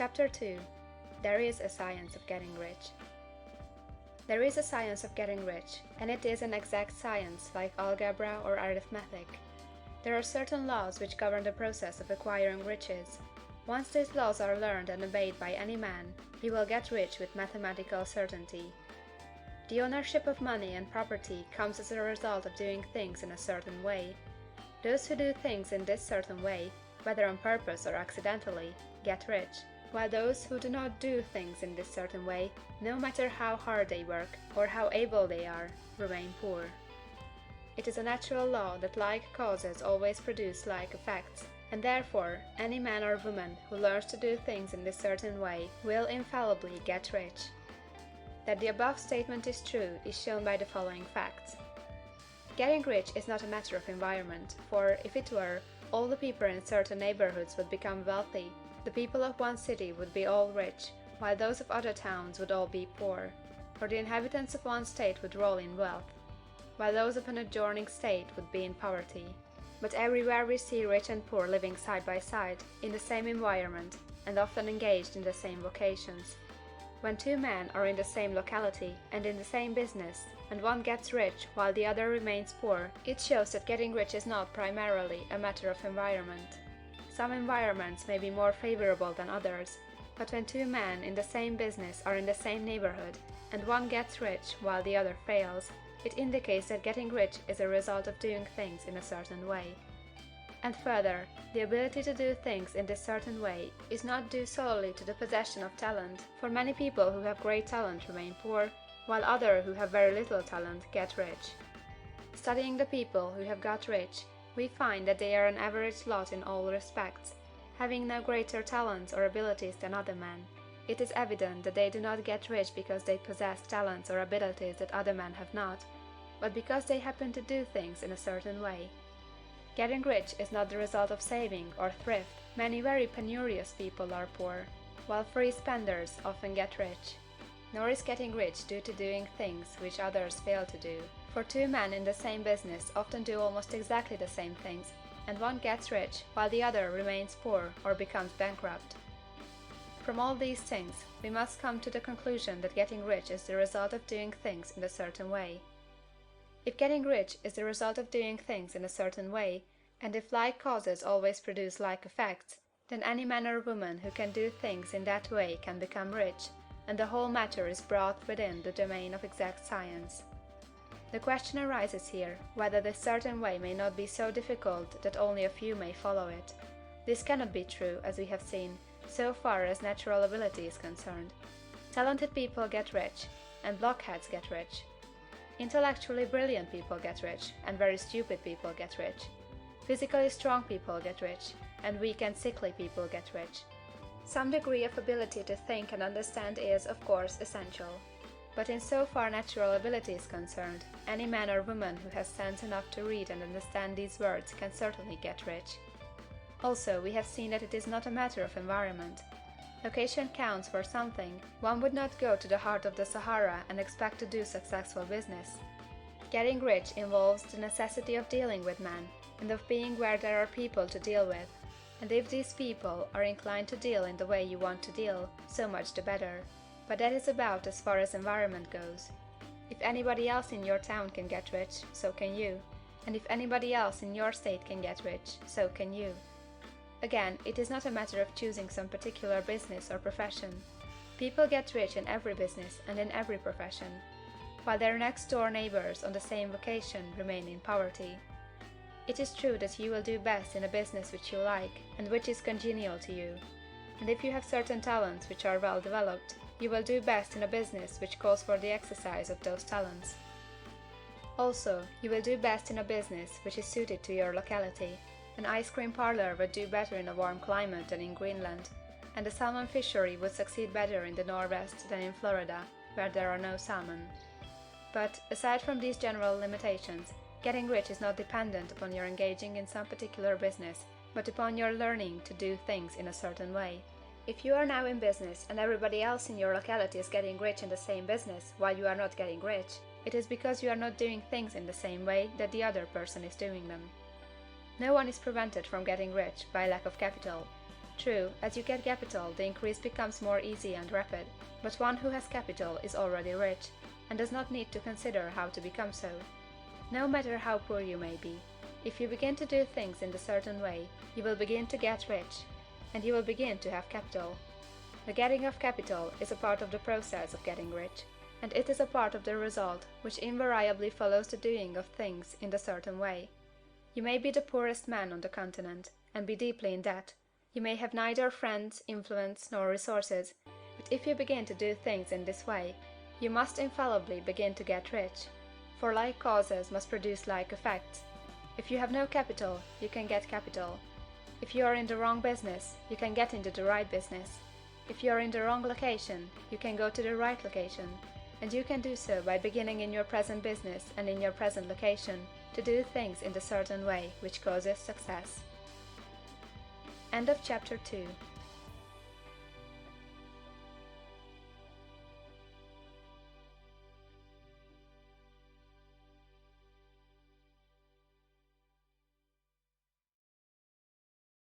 Chapter 2. There is a Science of Getting Rich. There is a science of getting rich, and it is an exact science like algebra or arithmetic. There are certain laws which govern the process of acquiring riches. Once these laws are learned and obeyed by any man, he will get rich with mathematical certainty. The ownership of money and property comes as a result of doing things in a certain way. Those who do things in this certain way, whether on purpose or accidentally, get rich, while those who do not do things in this certain way, no matter how hard they work or how able they are, remain poor. It is a natural law that like causes always produce like effects, and therefore any man or woman who learns to do things in this certain way will infallibly get rich. That the above statement is true is shown by the following facts. Getting rich is not a matter of environment, for if it were, all the people in certain neighborhoods would become wealthy. The people of one city would be all rich, while those of other towns would all be poor, or the inhabitants of one state would roll in wealth, while those of an adjoining state would be in poverty. But everywhere we see rich and poor living side by side, in the same environment, and often engaged in the same vocations. When two men are in the same locality and in the same business, and one gets rich while the other remains poor, it shows that getting rich is not primarily a matter of environment. Some environments may be more favorable than others, but when two men in the same business are in the same neighborhood, and one gets rich while the other fails, it indicates that getting rich is a result of doing things in a certain way. And further, the ability to do things in this certain way is not due solely to the possession of talent, for many people who have great talent remain poor, while others who have very little talent get rich. Studying the people who have got rich, we find that they are an average lot in all respects, having no greater talents or abilities than other men. It is evident that they do not get rich because they possess talents or abilities that other men have not, but because they happen to do things in a certain way. Getting rich is not the result of saving or thrift. Many very penurious people are poor, while free spenders often get rich. Nor is getting rich due to doing things which others fail to do. For two men in the same business often do almost exactly the same things, and one gets rich while the other remains poor or becomes bankrupt. From all these things, we must come to the conclusion that getting rich is the result of doing things in a certain way. If getting rich is the result of doing things in a certain way, and if like causes always produce like effects, then any man or woman who can do things in that way can become rich, and the whole matter is brought within the domain of exact science. The question arises here, whether this certain way may not be so difficult that only a few may follow it. This cannot be true, as we have seen, so far as natural ability is concerned. Talented people get rich, and blockheads get rich. Intellectually brilliant people get rich, and very stupid people get rich. Physically strong people get rich, and weak and sickly people get rich. Some degree of ability to think and understand is, of course, essential. But in so far natural ability is concerned, any man or woman who has sense enough to read and understand these words can certainly get rich. Also, we have seen that it is not a matter of environment. Location counts for something. One would not go to the heart of the Sahara and expect to do successful business. Getting rich involves the necessity of dealing with men, and of being where there are people to deal with. And if these people are inclined to deal in the way you want to deal, so much the better. But that is about as far as environment goes. If anybody else in your town can get rich, so can you. And if anybody else in your state can get rich, so can you. Again, it is not a matter of choosing some particular business or profession. People get rich in every business and in every profession, while their next-door neighbors on the same vocation remain in poverty. It is true that you will do best in a business which you like, and which is congenial to you. And if you have certain talents which are well developed, you will do best in a business which calls for the exercise of those talents. Also, you will do best in a business which is suited to your locality. An ice cream parlor would do better in a warm climate than in Greenland, and a salmon fishery would succeed better in the Northwest than in Florida, where there are no salmon. But, aside from these general limitations, getting rich is not dependent upon your engaging in some particular business, but upon your learning to do things in a certain way. If you are now in business and everybody else in your locality is getting rich in the same business while you are not getting rich, it is because you are not doing things in the same way that the other person is doing them. No one is prevented from getting rich by lack of capital. True, as you get capital, the increase becomes more easy and rapid, but one who has capital is already rich, and does not need to consider how to become so. No matter how poor you may be, if you begin to do things in a certain way, you will begin to get rich, and you will begin to have capital. The getting of capital is a part of the process of getting rich, and it is a part of the result which invariably follows the doing of things in a certain way. You may be the poorest man on the continent, and be deeply in debt. You may have neither friends, influence, nor resources, but if you begin to do things in this way, you must infallibly begin to get rich, for like causes must produce like effects. If you have no capital, you can get capital. If you are in the wrong business, you can get into the right business. If you are in the wrong location, you can go to the right location, and you can do so by beginning in your present business and in your present location to do things in the certain way which causes success. End of chapter 2.